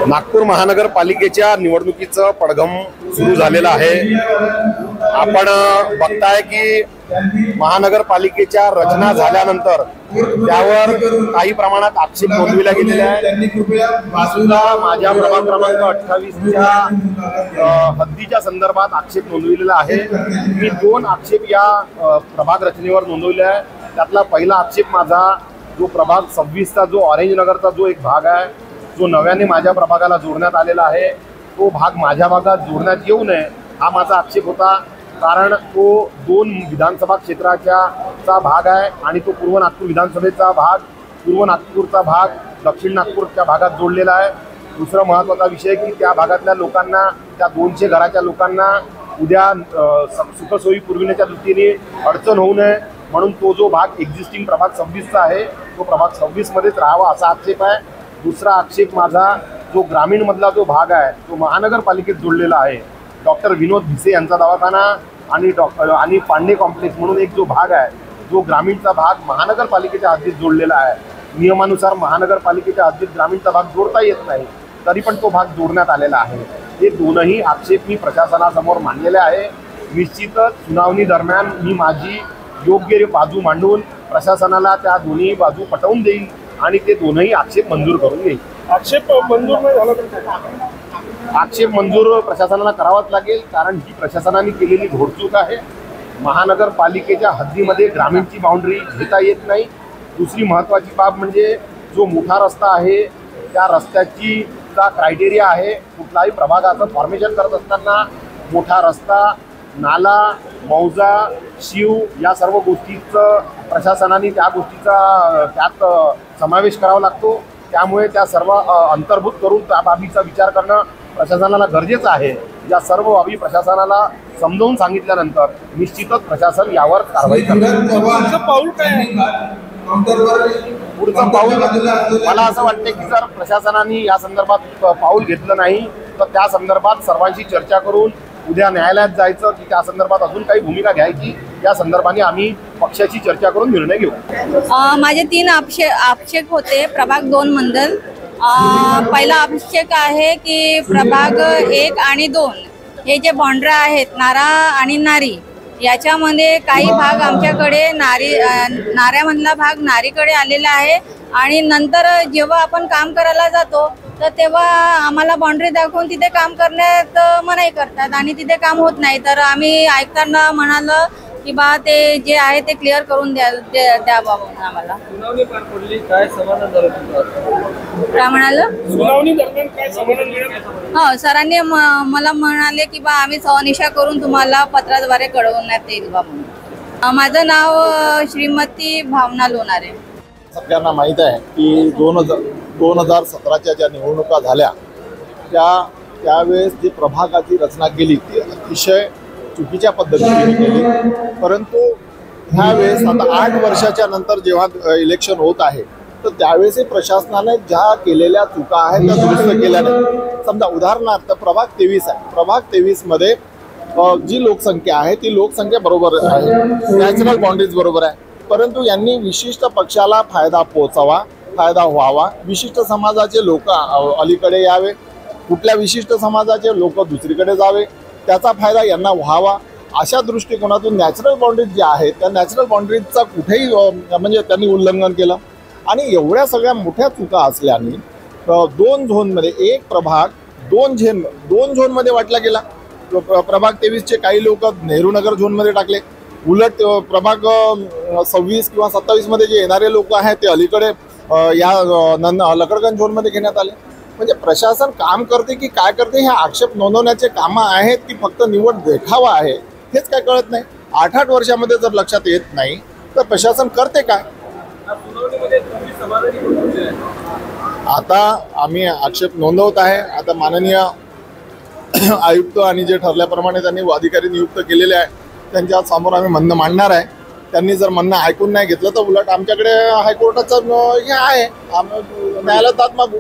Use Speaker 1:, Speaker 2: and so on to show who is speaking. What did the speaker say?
Speaker 1: नागपूर महानगरपालिकेच्या निवडणुकीचं पडघम सुरू झालेलं आहे। आपण बघताय की महानगरपालिकेच्या रचना झाल्यानंतर त्यावर काही प्रमाणात आक्षेप नोंदविला गेलेला आहे। सुद्धा माझ्या प्रभाग क्रमांक 28च्या हद्दीच्या संदर्भात आक्षेप नोंदविलेला आहे। मी 2 आक्षेप या प्रभाग रचनेवर नोंदवले आहे। त्यातला पहिला आक्षेप माझा जो प्रभाग 26चा जो ऑरेंज नगरचा जो एक भाग आहे, जो नव्याने माझ्या प्रभागाला जोडण्यात आलेला आहे, तो भाग माझ्या भागात जोडण्यात येऊ नये हा माझा आक्षेप होता। कारण तो 2 विधानसभा क्षेत्राचा भाग आहे आणि तो पूर्व नागपूर विधानसभेचा भाग, पूर्व नागपूरचा भाग दक्षिण नागपूरच्या भागात जोडलेला आहे। दुसरा महत्त्वाचा विषय की त्या भागातल्या लोकांना, त्या 200 घराच्या लोकांना उद्या सुखसोयी पुरविण्याच्या दृष्टीने अडचण होऊ नये म्हणून तो जो भाग एक्झिस्टिंग प्रभाग 26चा आहे तो प्रभाग 26 मध्येच राहावा असा आक्षेप आहे। दुसरा आक्षेप माझा जो ग्रामीण मधला जो भाग आहे तो महानगरपालिकेत जोडलेला आहे। डॉक्टर विनोद भिसे यांचा दवाखाना आणि पांडे कॉम्प्लेक्स म्हणून एक जो भाग आहे, जो ग्रामीणचा भाग महानगरपालिकेच्या हद्दीत जोडलेला आहे। नियमानुसार महानगरपालिकेच्या हद्दीत ग्रामीणचा भाग जोडता येत नाही, तरी पण तो भाग जोडण्यात आलेला आहे। हे दोनही आक्षेप मी प्रशासनासमोर मांडलेले आहे। निश्चितच सुनावणी दरम्यान मी माझी योग्य बाजू मांडून प्रशासनाला त्या दोन्ही बाजू पटवून देईल आणि ते दोनही आक्षेप मंजूर करून घेईल।
Speaker 2: आक्षेप मंजूर नाही झाला तर
Speaker 1: आक्षेप मंजूर प्रशासनाला करावाच लागेल, कारण ही प्रशासनाने केलेली घोडचूक आहे। महानगरपालिकेच्या हद्दीमध्ये ग्रामीणची बाउंड्री घेता येत नाही। दुसरी महत्त्वाची बाब म्हणजे जो मोठा रस्ता आहे त्या रस्त्याचा क्रायटेरिया आहे, कुठलाही प्रभागाचं फॉर्मेशन करत असताना मोठा रस्ता, नाला, मौजा, शिव या सर्व गोष्टीचं प्रशासनाने त्या गोष्टीचा त्यात समावेश करावा लागतो। त्यामुळे त्या सर्व अंतर्भूत करून त्या बाबीचा विचार करणं प्रशासनाला गरजेचं आहे। या सर्व बाबी प्रशासनाला समजावून सांगितल्यानंतर निश्चितच प्रशासन यावर कारवाई करणार। पुढचं पाऊल मला असं वाटतं की जर प्रशासनाने या संदर्भात पाऊल घेतलं नाही तर त्या संदर्भात सर्वांशी चर्चा करून उद्या न्यायालयात जायचं की त्या संदर्भात अजून काही भूमिका घ्यायची, या संदर्भाने आम्ही पक्षाची चर्चा करून निर्णय घेऊ।
Speaker 3: माझे 3 आक्षेप होते प्रभाग 2 मंडल। पहिला आक्षेप आहे की प्रभाग 1 आणि 2 हे जे बाउंड्री आहेत नारा आणि नारी, याच्यामध्ये काही भाग आमच्याकडे नाऱ्यामधला भाग नारीकडे आलेला आहे आणि नंतर जेव्हा आपण काम करायला जातो तर तेव्हा आम्हाला बाउंड्री दाखवून तिथे काम करण्यात मनाई करतात आणि तिथे काम होत नाही। तर आम्ही ऐकताना म्हणालं की बा ते जे आहे ते क्लिअर करून द्या बाबा आम्हाला।
Speaker 2: सुनावणी पार पडली, काय समाधान झालं?
Speaker 3: काय म्हणालं?
Speaker 2: सुनावणी दरम्यान काय समाधान मिळालं?
Speaker 3: हो, सरांनी मला म्हणाले की बा आम्ही सहनिशा करून तुम्हाला पत्राद्वारे कळवण्यात येईल बा म्हणून। माझं नाव श्रीमती भावना लोणारे।
Speaker 4: सगळ्यांना माहीत आहे की 2017च्या ज्या निवडणुका झाल्या त्यावेळेस जी प्रभागाची रचना केली ती अतिशय चुकीच्या पद्धतीने केली। परंतु ह्यावेळेस आता 8 वर्षाच्या नंतर जेव्हा इलेक्शन होत आहे तर त्यावेळेसही प्रशासनाने ज्या केलेल्या चुका आहेत त्या दुरुस्त केल्या नाही। समजा उदाहरणार्थ प्रभाग 23 आहे, प्रभाग 23 मध्ये जी लोकसंख्या आहे ती लोकसंख्या बरोबर आहे, नॅचरल बाउंड्रीज बरोबर आहे, परंतु यांनी विशिष्ट पक्षाला फायदा व्हावा, विशिष्ट समाजाचे लोक अलीकडे यावे, कुठल्या विशिष्ट समाजाचे लोक दुसरीकडे जावे, त्याचा फायदा यांना व्हावा, अशा दृष्टिकोनातून नॅचरल बाउंड्रीज ज्या आहेत त्या नॅचरल बाउंड्रीजचा कुठेही म्हणजे त्यांनी उल्लंघन केलं। आणि एवढ्या सगळ्या मोठ्या चुका असल्याने 2 झोनमध्ये एक प्रभाग 2 झोनमध्ये वाटला गेला। प्रभाग 23चे काही लोक नेहरूनगर झोनमध्ये टाकले, उलट प्रभाग 26 किंवा 27 मध्ये जे येणारे लोक आहेत ते अलीकडे या लकडगंज झोनमध्ये घेण्यात आले। म्हणजे प्रशासन काम करते की काय करते हे आक्षेप नोंदवण्याचे कामं आहेत की फक्त निवड देखावा आहे हेच काय कळत नाही। 8 वर्षामध्ये जर लक्षात येत नाही तर प्रशासन करते काय? आता आम्ही आक्षेप नोंदवत आहे। आता माननीय आयुक्त आणि जे ठरल्याप्रमाणे त्यांनी अधिकारी नियुक्त केलेले आहे त्यांच्या समोर आम्ही म्हणणं मांडणार आहे। त्यांनी जर म्हणणं ऐकून नाही घेतलं तर उलट आमच्याकडे हायकोर्टाचं हे आहे, न्यायालयात दाद मागू।